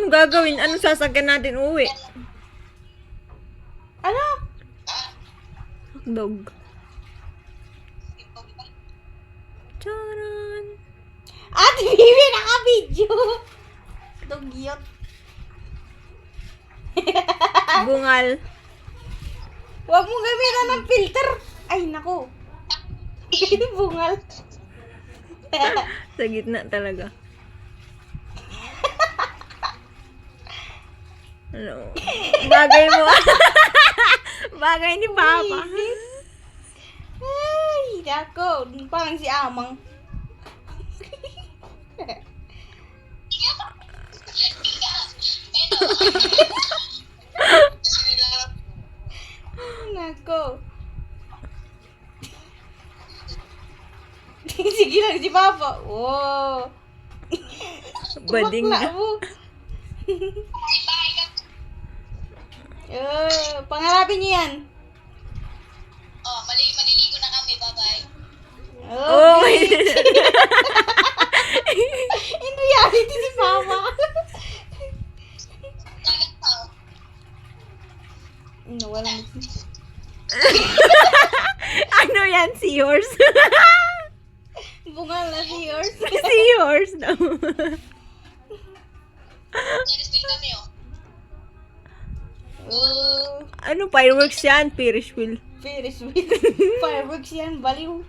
Anong gagawin? Anong sasakyan natin uwi? Ano? Dog. Charan! Ate Bibi, naka-video! Dugyot. Bungal. Huwag mong gamitan ng filter. Ay, naku. Bungal. Sa gitna talaga. Ano? Bagay mo. Bagay ni Papa. Ay, nako. Parang si Amang. Nako. Sige lang si Papa. Wow. Bading Bakla na. mo. Pangarapin niyo yan. Oh, maliligo na kami. Bye-bye. Oh, my In reality si Papa. Dagat tao. Wala. Ano yan? Seahorse? Bungal na si yours. Seahorse daw. Ferris wheel kami, oh. Oh, Ano? Fireworks yan? Ferris wheel. Ferris wheel. Fireworks yan, baliw.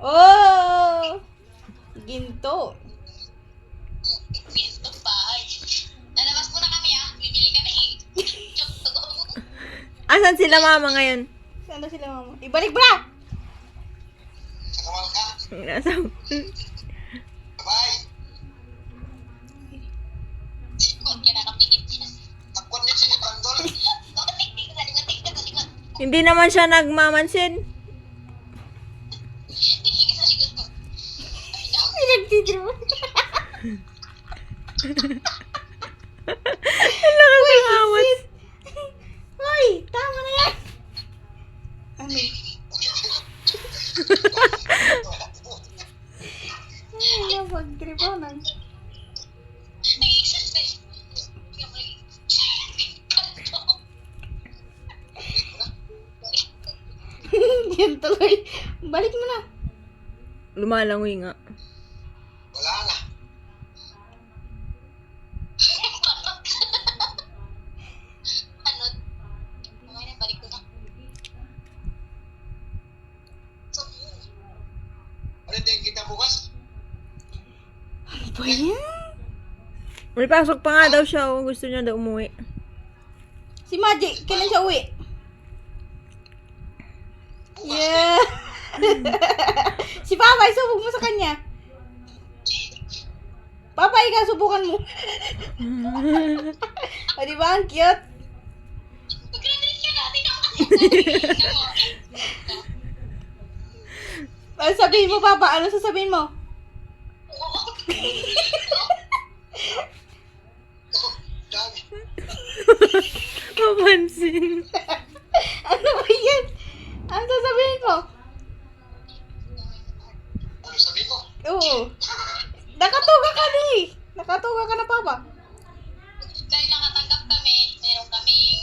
Oh! Ginto. Pinto bahay. Lalabas muna kami, ah. Bibili kami. Chok to go. Asan sila mama ngayon? Saan na sila, mama? Ibalik mo na! Sakawal ka. Nasa... Bye. Huwag ka na kapingit. Takwan niya si Pandol. Tingting sa likod. Hindi naman siya nagmamansin. Tingting sa likod ko. Pinagtitiro. Ang lakas ng awas. Hoy, tama na yan. Ano? Ay, napag-triponan. Yan tuloy. Balik mo na. Lumalangoy nga. Wala na. Ano? Okay na, balik ko na. So, ano din kita bukas? Ano ba yan? May pasok pa nga daw siya. Oh. Gusto niya daw umuwi. Si Magic, kailan siya uwi? Yeah. Si Papa, isubok mo sa kanya. Papa, ikaw, subukan mo. O, diba? Ang cute. Mag-graduate ka natin ako. Ano sabihin mo, Papa? Ano sasabihin mo? Dami. Mapansin. Ano ba yan? Ano sasabihin mo? Ano sabi mo? Oo. Nakatuga ka na eh. Nakatuga ka na, Papa. Dahil nakatanggap kami, meron kaming...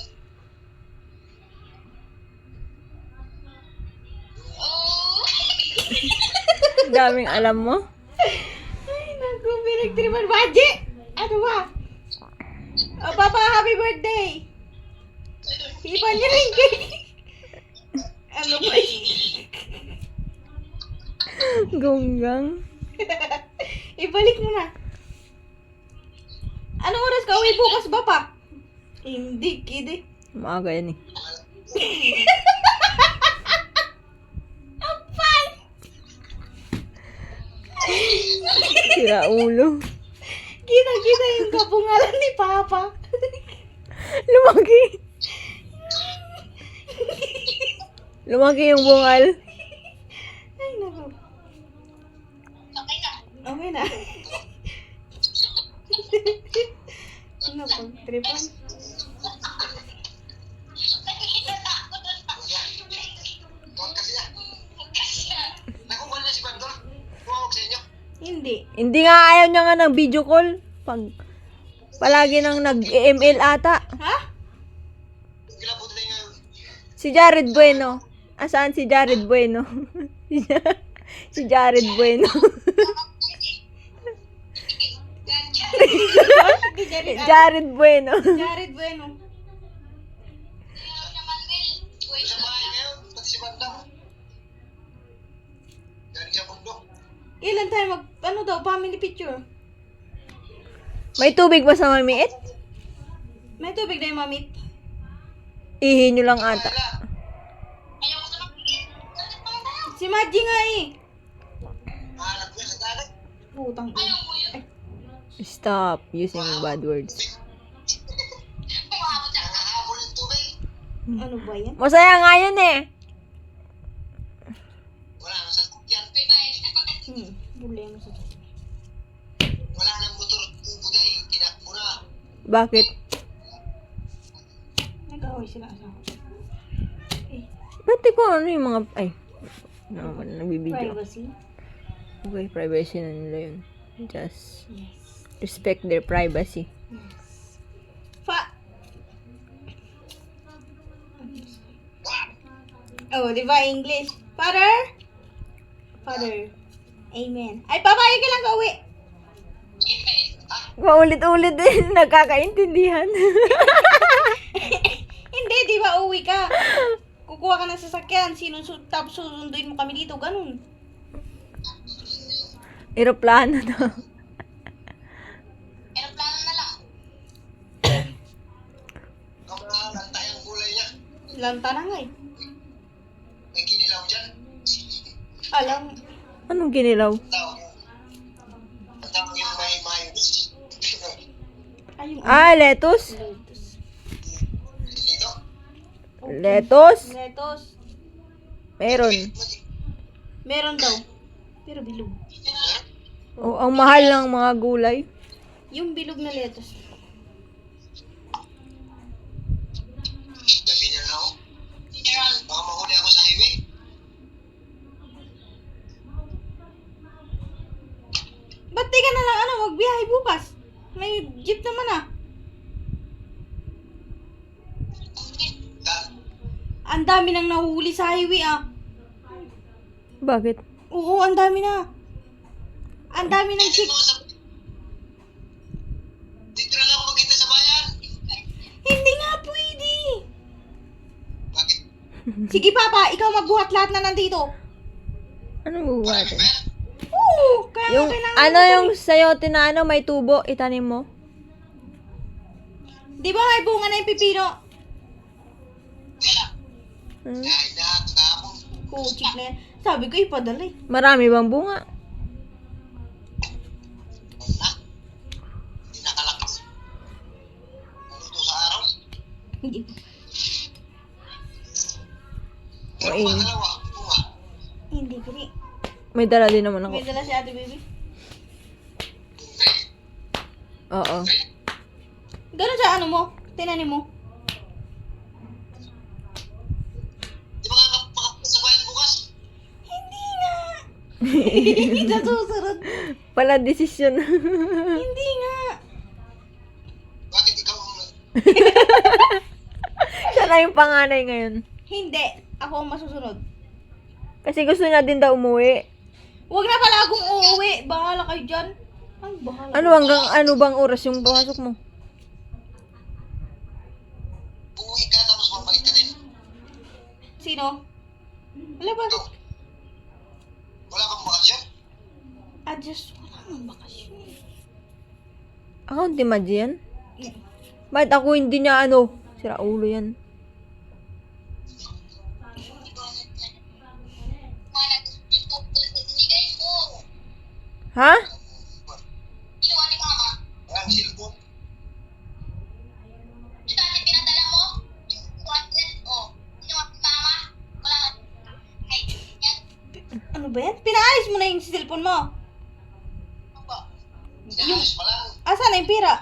Oh! Daming alam mo. Ay, naku, pinagtripan. Magic! Ano ba? Oh, Papa, happy birthday! Ipan niya rin cake. Ano ba yun? Gunggang. Ibalik mo na. Anong oras ka uwi bukas ba pa? Hindi, kid eh. Maaga yan eh. Apay! Sira ulo. Kita yung kabungalan ni Papa. Lumaki. Lumaki yung bungal. Ay, naku. Okay na. Okay na. Ano pag tripan? Huwag kasi yan. Nakuha na si Bandol. Tumawag sa inyo. Hindi. Hindi. Hindi nga ayaw niya nga ng video call. Palagi nang nag-ML ata. Ha? Kilabot na nga. Si Jared Bueno. Asaan si Jared Bueno? Si Jared Bueno. Hindi Jared. Jared Bueno. Jared Bueno. Sa bahay ngayon, pati si Bandam. Galing siya bundok. Kailan tayo ano daw, family picture? May tubig ba sa mamiit? May tubig na yung mamit. Ihi nyo lang ata. Ayaw ko na magpigil. Bakit pa tayo? Si Maji nga eh. Mahanap ko sa dagat. Putang ina. Ayaw mo yun. Stop using bad words. Umahabol siya. Nangahabol yung tubig. Ano ba yan? Masaya nga yun eh. Wala nang sasakyan. Bye-bye. Problema sa Wala nang motor at tubo dahil tinakbo na. Bakit? nag-away sila asawa. Eh, Ba't ko ano yung mga... Ay. Naman, nagbibideo. privacy. Okay, privacy na nila yun. Just Yes. respect their privacy. Yes. Oh, di ba English? Father? Father. Amen. Ay, papayag ka lang ka uwi. Paulit-ulit din, nagkakaintindihan. Hindi, di ba uwi ka? Kukuha ka ng sasakyan. Tapos susunduin mo kami dito. Ganun. Aeroplano daw. Aeroplano na lang. Kamahalan tayong gulay niya. Lanta na nga eh. May kinilaw dyan. Alam. Anong ginilaw? Ang tawag yung may mayonnaise. Ay, yung Lettuce? lettuce. Dito. Lettuce? Lettuce. Meron. Meron daw. Pero bilog. Oh, ang mahal ng mga gulay. Yung bilog na lettuce. Sabi niya na ako. Baka mahuli ako sa highway. Ba't di ka na lang magbiyahe bukas? May jeep naman ah. Ang dami nang nahuhuli sa highway ah. Bakit? Oo, ang dami na. Ang dami ng Dito jeep. mo sa... Dito na lang ako magkita sa bayan. Hindi nga pwede. Bakit? Sige papa, ikaw magbuhat lahat na nandito. Anong Marami bubuhatin? ba? Oo, kaya Yung, kailangan ano mo yung sayote na ano, may tubo, itanim mo? Di ba may bunga na yung pipino? Wala. Hmm? Dahil na, kahapon. Oo, cheap na yan. Sabi ko ipadala eh. Marami bang bunga? Wala. Hindi nakalakas. Naluto sa araw. Pero Oy. mga dalawa, bunga. Hindi, pili. May dala din naman ako. May dala si ate baby. Oo. Ganun sa ano mo? Tinanim mo? Di ba makapagod sa bayan bukas? Hindi nga. Sa susunod. Pala desisyon. Hindi nga. Bakit ikaw ang... Siya na yung panganay ngayon. Hindi. Ako ang masusunod. Kasi gusto niya din daw umuwi. Huwag na pala akong uuwi. Bahala kayo dyan. Ang bahala. Ano bang oras yung pasok mo? Uuwi ka tapos mabalik ka din. Sino? Wala ba? Wala kang bakasyon? Adjust. Wala nang bakasyon. Ako hindi madya yan. Bakit ako hindi niya sira ulo yan. Ha? Ginawa ni Mama. Walang cellphone. Yung dati pinadala mo? Yung 200? Oh. Ginawa ni Mama? Wala nga. Ay, yan. Ano ba yan? Pinaayos mo na yung cellphone mo. Ano ba? Sinayos pa lang. Asan na yung pira?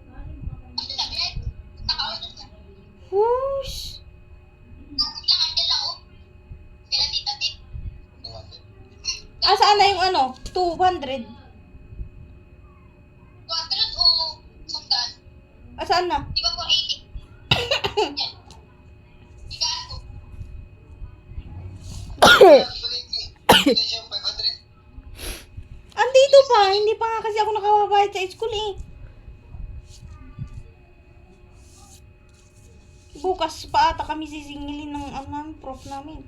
Ano na, pinay? Nakaulit na. Whoosh. Lang, andyan lang, oh. Kaya tita, tita. Saan na yung ano? 200? 200 o sandal? Saan na? Di ba 480? Yan. Bigaan ko. Andito pa. Hindi pa nga kasi ako nakababayad sa school eh. Bukas pa ata kami sisingilin ng prof namin.